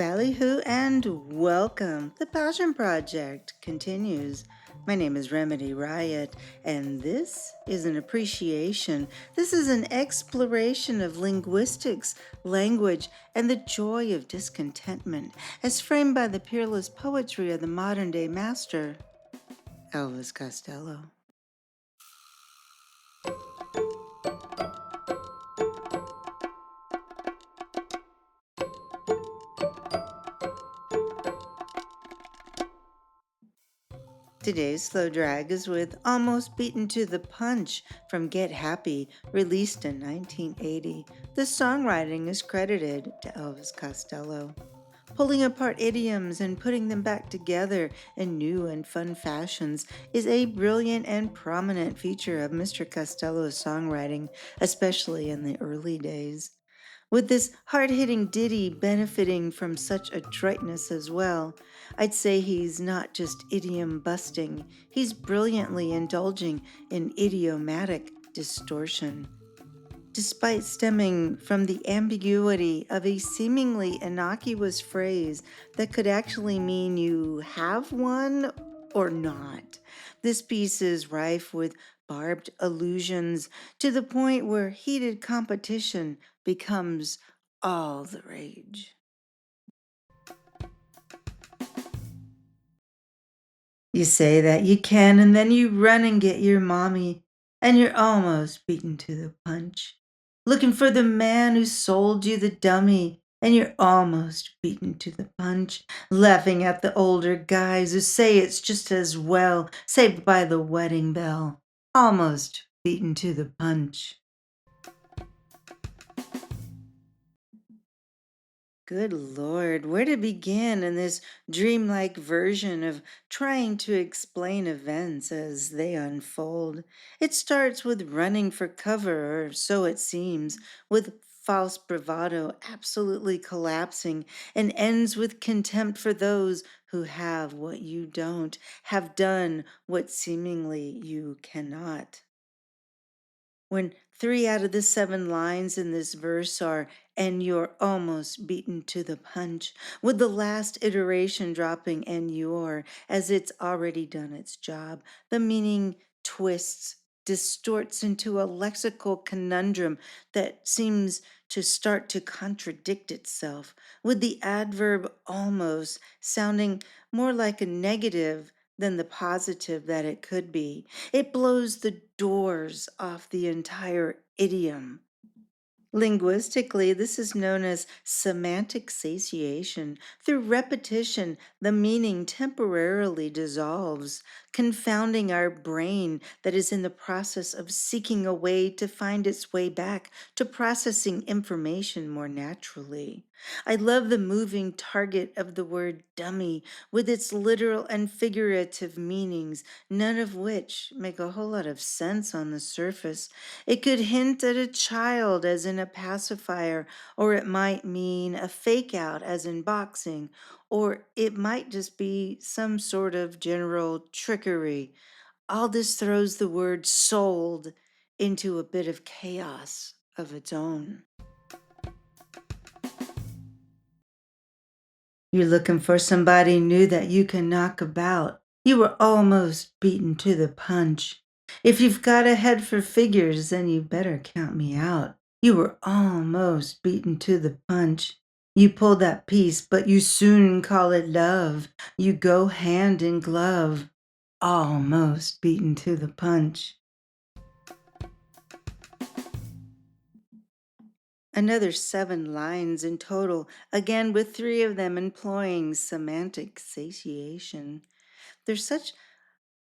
Ballyhoo and welcome. The Passion Project continues. My name is Remedy Riot, and this is an appreciation. This is an exploration of linguistics, language, and the joy of discontentment, as framed by the peerless poetry of the modern day master, Elvis Costello. Today's slow drag is with Almost Beaten to the Punch from Get Happy, released in 1980. The songwriting is credited to Elvis Costello. Pulling apart idioms and putting them back together in new and fun fashions is a brilliant and prominent feature of Mr. Costello's songwriting, especially in the early days. With this hard-hitting ditty benefiting from such adroitness as well, I'd say he's not just idiom busting, he's brilliantly indulging in idiomatic distortion. Despite stemming from the ambiguity of a seemingly innocuous phrase that could actually mean you have one or not, this piece is rife with barbed allusions to the point where heated competition becomes all the rage. You say that you can, and then you run and get your mommy, and you're almost beaten to the punch. Looking for the man who sold you the dummy, and you're almost beaten to the punch. Laughing at the older guys who say it's just as well, saved by the wedding bell. Almost beaten to the punch. Good Lord, where to begin in this dreamlike version of trying to explain events as they unfold? It starts with running for cover, or so it seems, with false bravado absolutely collapsing, and ends with contempt for those who have what you don't, have done what seemingly you cannot. When 3 out of the 7 lines in this verse are, and you're almost beaten to the punch, with the last iteration dropping and you're, as it's already done its job, the meaning twists, distorts into a lexical conundrum that seems to start to contradict itself, with the adverb almost sounding more like a negative than the positive that it could be. It blows the doors off the entire idiom. Linguistically, this is known as semantic satiation. Through repetition, the meaning temporarily dissolves, confounding our brain that is in the process of seeking a way to find its way back to processing information more naturally. I love the moving target of the word dummy with its literal and figurative meanings, none of which make a whole lot of sense on the surface. It could hint at a child, as in a pacifier, or it might mean a fake out, as in boxing, or it might just be some sort of general trickery. All this throws the word sold into a bit of chaos of its own. You're looking for somebody new that you can knock about. You were almost beaten to the punch. If you've got a head for figures, then you better count me out. You were almost beaten to the punch. You pull that piece, but you soon call it love. You go hand in glove, almost beaten to the punch. Another 7 lines in total, again with 3 of them employing semantic satiation. There's such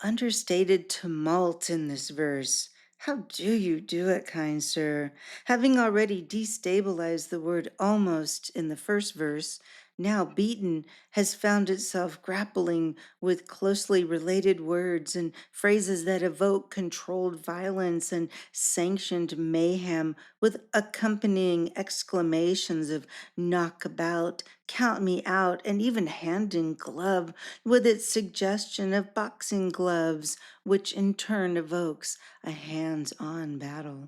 understated tumult in this verse. How do you do it, kind sir? Having already destabilized the word almost in the first verse, now beaten has found itself grappling with closely related words and phrases that evoke controlled violence and sanctioned mayhem, with accompanying exclamations of knockabout, count me out, and even hand in glove, with its suggestion of boxing gloves, which in turn evokes a hands on battle.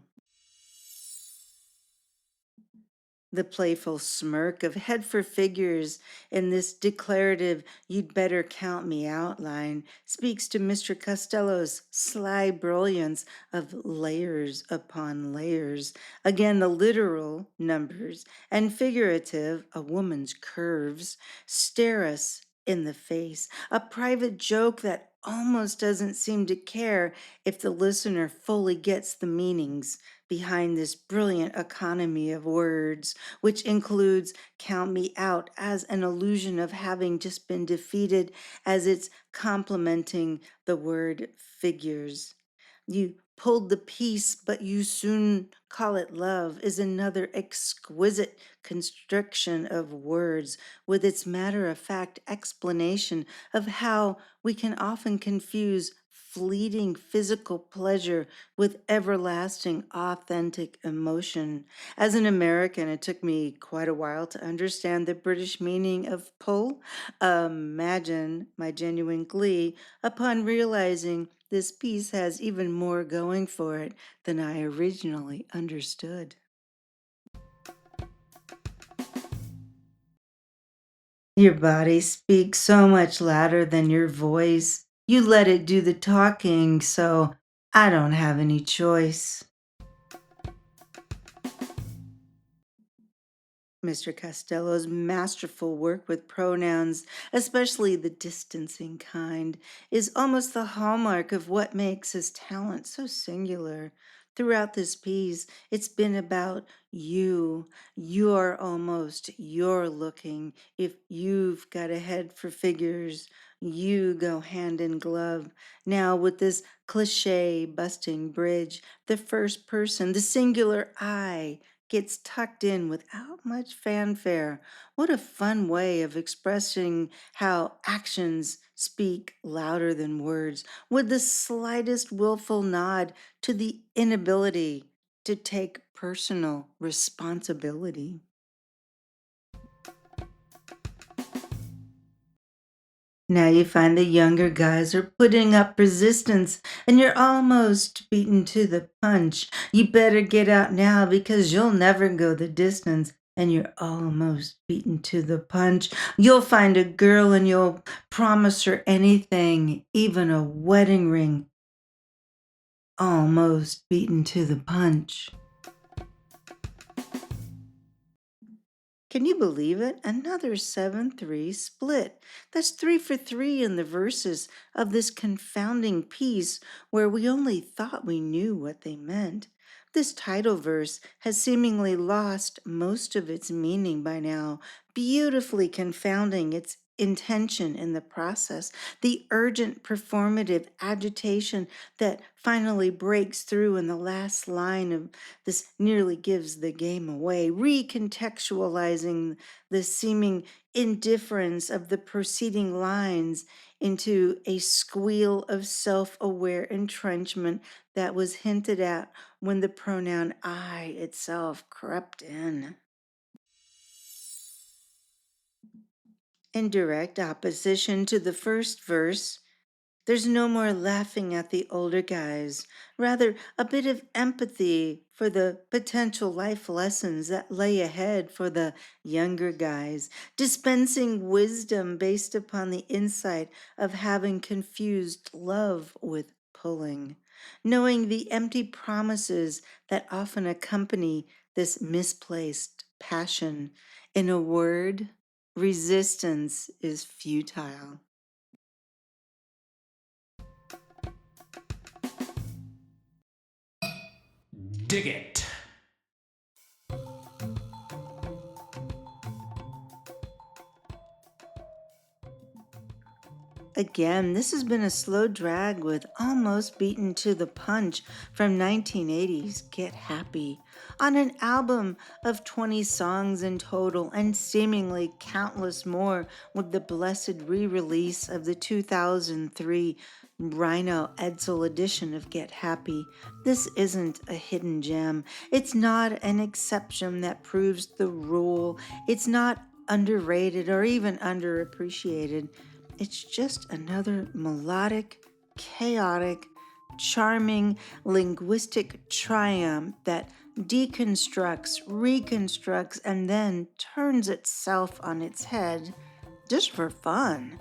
The playful smirk of head for figures in this declarative "you'd better count me out" line speaks to Mr. Costello's sly brilliance of layers upon layers. Again, the literal numbers and figurative, a woman's curves, stare us in the face. A private joke that almost doesn't seem to care if the listener fully gets the meanings behind this brilliant economy of words, which includes "count me out" as an illusion of having just been defeated, as it's complementing the word figures. You pulled the piece, but you soon call it love is another exquisite construction of words with its matter of fact explanation of how we can often confuse fleeting physical pleasure with everlasting authentic emotion. As an American, it took me quite a while to understand the British meaning of pull. Imagine my genuine glee upon realizing this piece has even more going for it than I originally understood. Your body speaks so much louder than your voice. You let it do the talking, so I don't have any choice. Mr. Costello's masterful work with pronouns, especially the distancing kind, is almost the hallmark of what makes his talent so singular. Throughout this piece, it's been about you. You're almost, you're looking. If you've got a head for figures, you go hand in glove. Now, with this cliche busting bridge, the first person, the singular I, gets tucked in without much fanfare. What a fun way of expressing how actions speak louder than words, with the slightest willful nod to the inability to take personal responsibility. Now you find the younger guys are putting up resistance and you're almost beaten to the punch. You better get out now because you'll never go the distance. And you're almost beaten to the punch. You'll find a girl and you'll promise her anything, even a wedding ring. Almost beaten to the punch. Can you believe it? Another 7-3 split. That's 3 for 3 in the verses of this confounding piece where we only thought we knew what they meant. This title verse has seemingly lost most of its meaning by now, beautifully confounding its intention in the process, the urgent performative agitation that finally breaks through in the last line of this nearly gives the game away, recontextualizing the seeming indifference of the preceding lines into a squeal of self aware entrenchment that was hinted at when the pronoun I itself crept in. In direct opposition to the first verse, there's no more laughing at the older guys, rather, a bit of empathy for the potential life lessons that lay ahead for the younger guys, dispensing wisdom based upon the insight of having confused love with pulling, knowing the empty promises that often accompany this misplaced passion. In a word, resistance is futile. Dig it. Again, this has been a slow drag with Almost Beaten to the Punch from 1980's Get Happy, on an album of 20 songs in total and seemingly countless more with the blessed re-release of the 2003 Rhino Edsel edition of Get Happy. This isn't a hidden gem. It's not an exception that proves the rule. It's not underrated or even underappreciated. It's just another melodic, chaotic, charming linguistic triumph that deconstructs, reconstructs, and then turns itself on its head just for fun.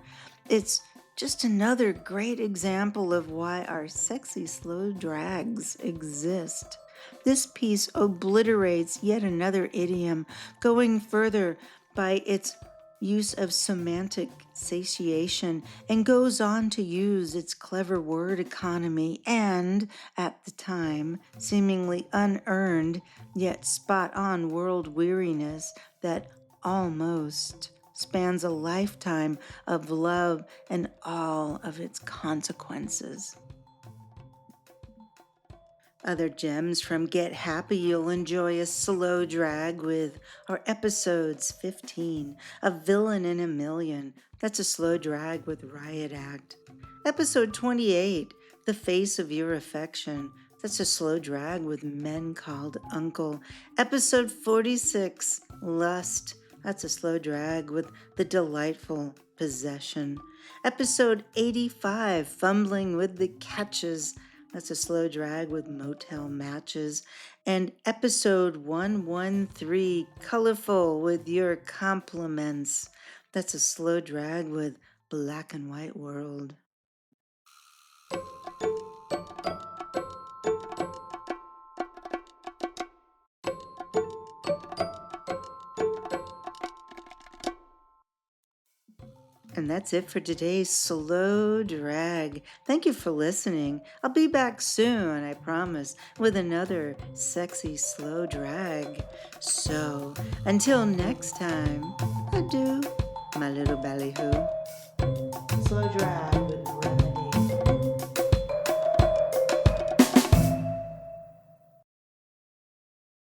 It's just another great example of why our sexy slow drags exist. This piece obliterates yet another idiom, going further by its use of semantic satiation, and goes on to use its clever word economy and, at the time, seemingly unearned yet spot on world weariness that almost spans a lifetime of love and all of its consequences. Other gems from Get Happy you'll enjoy a slow drag with are episodes 15, A Villain in a Million. That's a slow drag with Riot Act. Episode 28, The Face of Your Affection. That's a slow drag with Men Called Uncle. Episode 46, Lust. That's a slow drag with The Delightful Possession. Episode 85, Fumbling with the Catches. That's a slow drag with Motel Matches. And episode 113, Colorful with Your Compliments. That's a slow drag with Black and White World. And that's it for today's slow drag. Thank you for listening. I'll be back soon, I promise, with another sexy slow drag. So, until next time, adieu, my little ballyhoo. Slow drag.